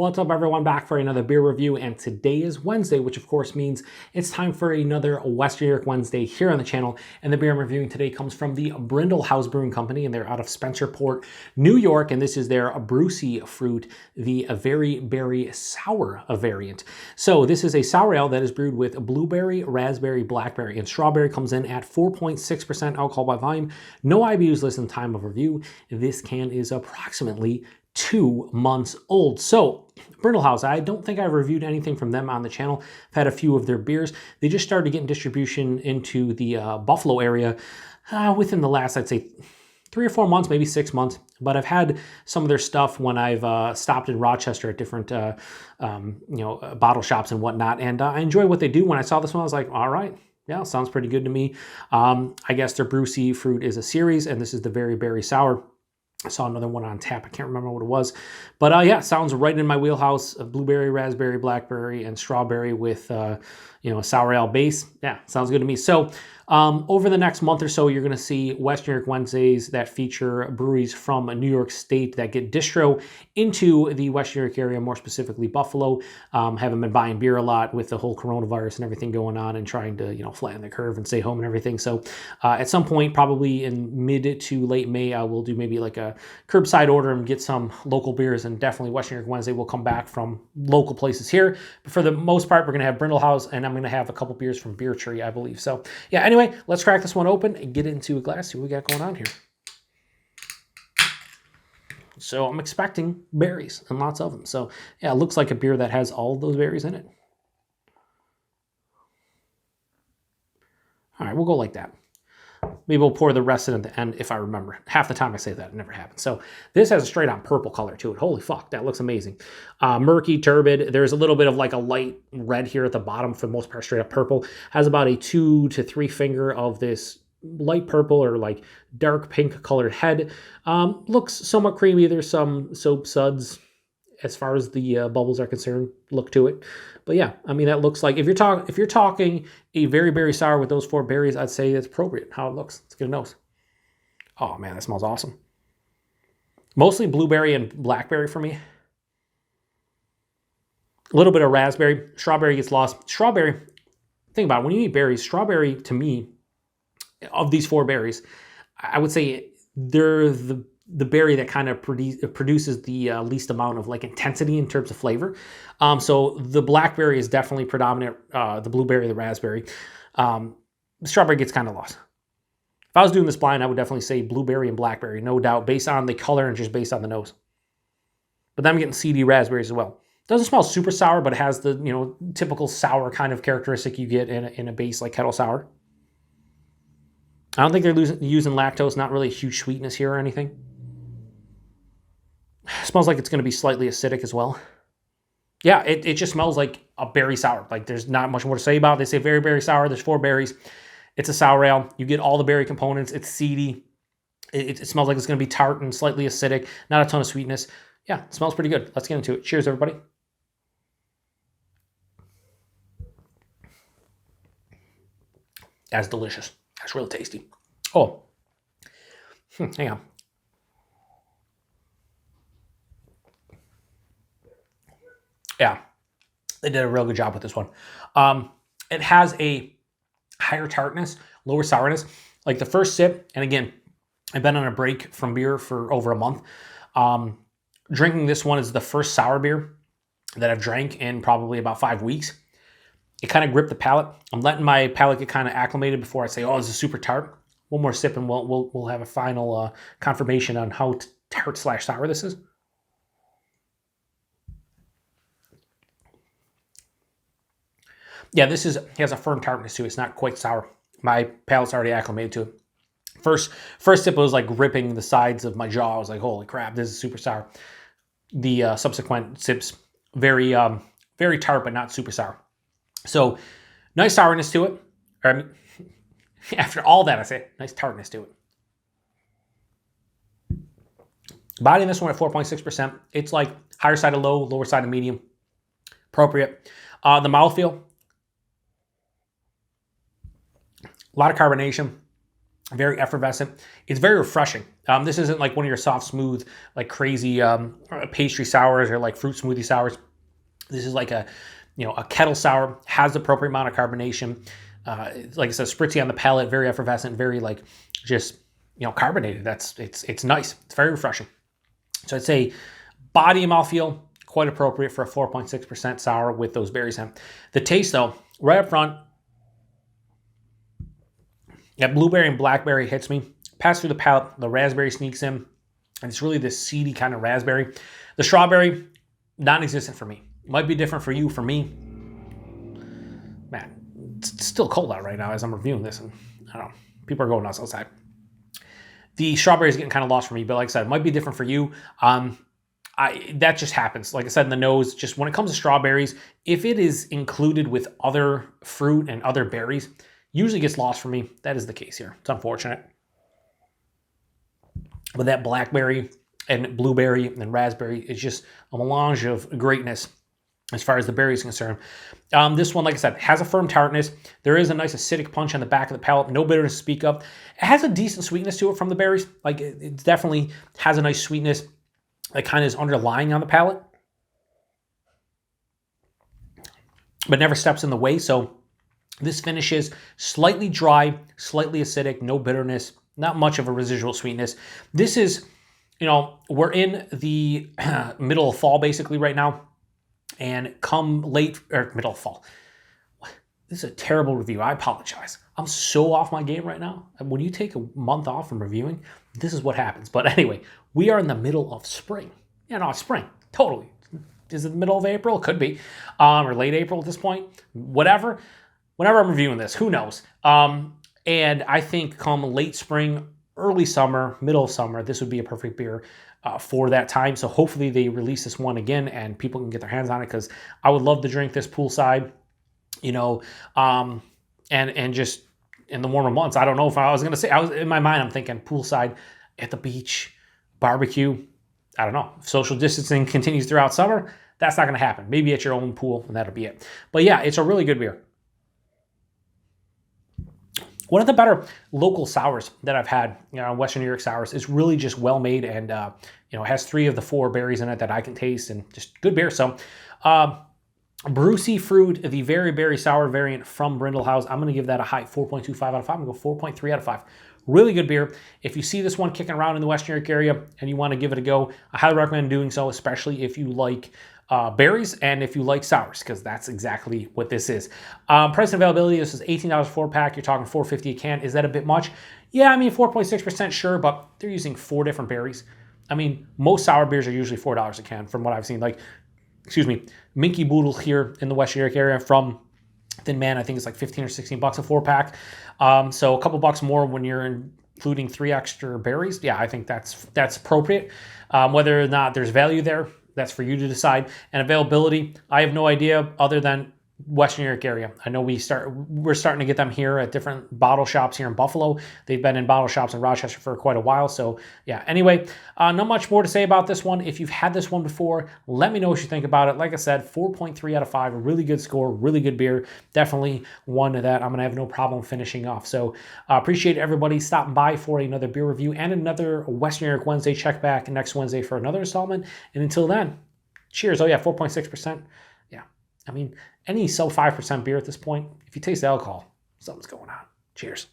What's up, everyone? Back for another beer review, and today is Wednesday, which of course means it's time for another Western New York Wednesday here on the channel. And the beer I'm reviewing today comes from the Brindle Haus Brewing Company, and they're out of Spencerport, New York, and this is their Brewcy Fruit, the very berry sour variant. So this is a sour ale that is brewed with blueberry, raspberry, blackberry, and strawberry. Comes in at 4.6% alcohol by volume. No IBUs listed in time of review. This can is approximately 2 months old. So Brindle Haus, I don't think I've reviewed anything from them on the channel. I've had a few of their beers. They just started getting distribution into the Buffalo area within the last, I'd say, 3 or 4 months, maybe 6 months. But I've had some of their stuff when I've stopped in Rochester at different, bottle shops and whatnot. And I enjoy what they do. When I saw this one, I was like, all right. Yeah, sounds pretty good to me. I guess their Brewcy Fruit is a series, and this is the very berry sour. I saw another one on tap. I can't remember what it was. But yeah, sounds right in my wheelhouse. Blueberry, raspberry, blackberry, and strawberry with, a sour ale base. Yeah, sounds good to me. So over the next month or so, you're going to see Western New York Wednesdays that feature breweries from New York State that get distro into the Western New York area, more specifically Buffalo. Haven't been buying beer a lot with the whole coronavirus and everything going on and trying to, flatten the curve and stay home and everything. So at some point, probably in mid to late May, I will do maybe like a curbside order and get some local beers, and definitely Western New York Wednesday will come back from local places here. But for the most part, we're going to have Brindle Haus, and I'm going to have a couple beers from Beer Tree, I believe. So yeah, anyway, let's crack this one open and get into a glass, see what we got going on here. So I'm expecting berries and lots of them. So yeah, it looks like a beer that has all of those berries in it. All right, we'll go like that. Maybe we'll pour the rest in at the end if I remember. Half the time I say that, it never happens. So this has a straight on purple color to it. Holy fuck, that looks amazing. Murky, turbid. There's a little bit of like a light red here at the bottom, for the most part straight up purple. Has about a 2 to 3 finger of this light purple or like dark pink colored head. Looks somewhat creamy. There's some soap suds as far as the bubbles are concerned, look to it. But yeah, I mean, that looks like, if you're talking a very berry sour with those 4 berries, I'd say it's appropriate how it looks. Let's get a nose. Oh man, that smells awesome. Mostly blueberry and blackberry for me. A little bit of raspberry. Strawberry gets lost. Strawberry, think about it, when you eat berries, strawberry to me, of these 4 berries, I would say they're the berry that kind of produces the least amount of like intensity in terms of flavor. So the blackberry is definitely predominant, the blueberry, the raspberry. The strawberry gets kind of lost. If I was doing this blind, I would definitely say blueberry and blackberry, no doubt, based on the color and just based on the nose. But then I'm getting seedy raspberries as well. Doesn't smell super sour, but it has the typical sour kind of characteristic you get in a base like kettle sour. I don't think they're using lactose, not really a huge sweetness here or anything. Smells like it's going to be slightly acidic as well. Yeah, it just smells like a berry sour. Like there's not much more to say about it. They say very berry sour. There's 4 berries. It's a sour ale. You get all the berry components. It's seedy. It smells like it's going to be tart and slightly acidic. Not a ton of sweetness. Yeah, it smells pretty good. Let's get into it. Cheers, everybody. That's delicious. That's really tasty. Oh, hang on. Yeah, they did a real good job with this one. It has a higher tartness, lower sourness. Like the first sip, and again, I've been on a break from beer for over a month. Drinking this one is the first sour beer that I've drank in probably about 5 weeks. It kind of gripped the palate. I'm letting my palate get kind of acclimated before I say, oh, this is super tart. One more sip and we'll have a final confirmation on how tart/sour this is. Yeah, this has a firm tartness to it. It's not quite sour. My palate's already acclimated to it. First sip was like ripping the sides of my jaw. I was like, holy crap, this is super sour. The subsequent sips, very tart, but not super sour. So nice sourness to it. Or, I mean, after all that, I say nice tartness to it. Body in this one at 4.6%. It's like higher side of low, lower side of medium. Appropriate. The mouthfeel. A lot of carbonation. very effervescent. It's very refreshing. This isn't like one of your soft, smooth, like crazy pastry sours or like fruit smoothie sours. This is like a kettle sour, has the appropriate amount of carbonation. Like I said, spritzy on the palate, very effervescent, very like just carbonated. It's nice. It's very refreshing. So I'd say body and mouthfeel quite appropriate for a 4.6% sour with those berries in. The taste though, right up front, that blueberry and blackberry hits me. Pass through the palate, the raspberry sneaks in, and it's really this seedy kind of raspberry. The strawberry, non-existent for me. Might be different for you. For me, man, it's still cold out right now as I'm reviewing this, and I don't know, people are going nuts outside. The strawberry is getting kind of lost for me, but like I said, it might be different for you. That just happens. Like I said in the nose, just when it comes to strawberries, if it is included with other fruit and other berries, usually gets lost for me. That is the case here. It's unfortunate. But that blackberry and blueberry and raspberry is just a melange of greatness as far as the berry is concerned. This one, like I said, has a firm tartness. There is a nice acidic punch on the back of the palate. No bitterness to speak of. It has a decent sweetness to it from the berries. Like it definitely has a nice sweetness that kind of is underlying on the palate, but never steps in the way. So this finishes slightly dry, slightly acidic, no bitterness, not much of a residual sweetness. This is, we're in the middle of fall basically right now, and come late, or middle of fall. This is a terrible review. I apologize. I'm so off my game right now. When you take a month off from reviewing, this is what happens. But anyway, we are in the middle of spring. Spring, totally. Is it the middle of April? It could be, or late April at this point. Whatever. Whenever I'm reviewing this, who knows? And I think come late spring, early summer, middle of summer, this would be a perfect beer for that time. So hopefully they release this one again and people can get their hands on it, because I would love to drink this poolside, and just in the warmer months. I don't know if I was going to say, in my mind, I'm thinking poolside at the beach, barbecue. I don't know. If social distancing continues throughout summer, that's not going to happen. Maybe at your own pool, and that'll be it. But yeah, it's a really good beer. One of the better local sours that I've had, Western New York sours, is really just well made, and has 3 of the 4 berries in it that I can taste, and just good beer. So, Brewcy Fruit, the very berry sour variant from Brindle Haus, I'm going to give that a high 4.25 out of 5. I'm going to go 4.3 out of 5. Really good beer. If you see this one kicking around in the Western New York area and you want to give it a go, I highly recommend doing so, especially if you like berries and if you like sours, because that's exactly what this is. Price and availability, this is $18 4-pack. You're talking $4.50 a can. Is that a bit much? Yeah, 4.6% sure, but they're using 4 different berries. Most sour beers are usually $4 a can from what I've seen. Minky Boodle here in the Western New York area from Thin Man, I think it's like 15 or 16 bucks a 4-pack. So a couple bucks more when you're including 3 extra berries. Yeah, I think that's appropriate. Whether or not there's value there, that's for you to decide. And availability, I have no idea other than Western New York area. I know we're starting to get them here at different bottle shops here in Buffalo. They've been in bottle shops in Rochester for quite a while. So yeah, anyway, not much more to say about this one. If you've had this one before, let me know what you think about it. Like I said, 4.3 out of 5, a really good score, really good beer. Definitely one that I'm going to have no problem finishing off. So appreciate everybody stopping by for another beer review and another Western New York Wednesday. Check back next Wednesday for another installment. And until then, cheers. Oh yeah, 4.6%. Yeah. Any sub 5% beer at this point, if you taste the alcohol, something's going on. Cheers.